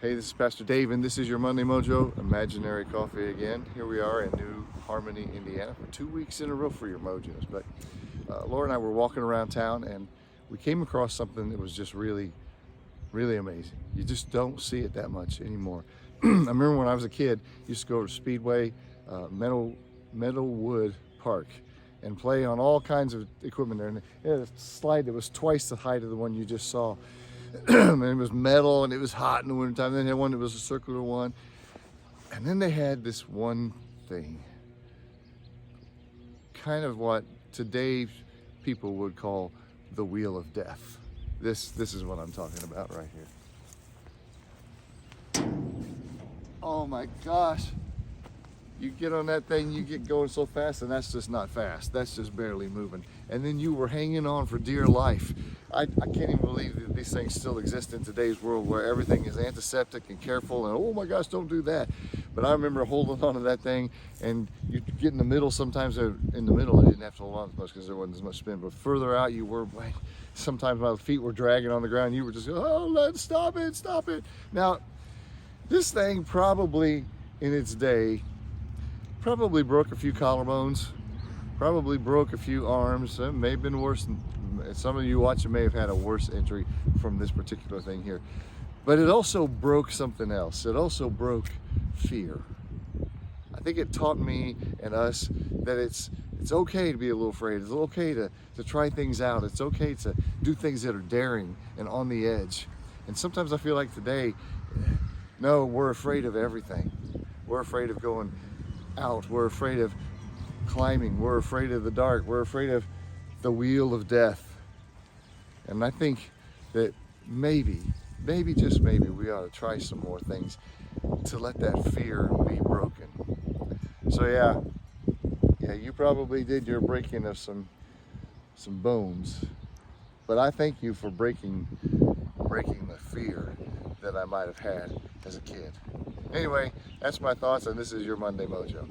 Hey, this is Pastor Dave, and this is your Monday Mojo Imaginary Coffee again. Here we are in New Harmony, Indiana, for 2 weeks in a row for your Mojos. But Laura and I were walking around town, and we came across something that was just really amazing. You just don't see it that much anymore. I remember when I was a kid, I used to go to Speedway, Meadowwood Park, and play on all kinds of equipment there. And it had a slide that was twice the height of the one you just saw. And it was metal, and it was hot in the wintertime. Then they had one that was a circular one. And then they had this one thing, kind of what today people would call the wheel of death. This is what I'm talking about right here. Oh my gosh. You get on that thing, you get going so fast, and that's just not fast. That's just barely moving. And then you were hanging on for dear life. I can't even believe that these things still exist in today's world, where everything is antiseptic and careful, and oh my gosh, don't do that. But I remember holding on to that thing, and you get in the middle. Sometimes in the middle, I didn't have to hold on as much because there wasn't as much spin, but further out you were, sometimes my feet were dragging on the ground. You were just, oh, let's stop it. Now, this thing probably in its day, probably broke a few collarbones, probably broke a few arms. It may have been worse than, some of you watching may have had a worse injury from this particular thing here. But it also broke something else. It also broke fear. I think it taught me and us that it's okay to be a little afraid. It's okay to try things out. It's okay to do things that are daring and on the edge. And sometimes I feel like today, no, we're afraid of everything. We're afraid of going out. We're afraid of climbing. We're afraid of the dark. We're afraid of the wheel of death. And I think that maybe just maybe, we ought to try some more things to let that fear be broken. So yeah, you probably did your breaking of some bones, but I thank you for breaking the fear that I might have had as a kid. Anyway, that's my thoughts, and this is your Monday Mojo.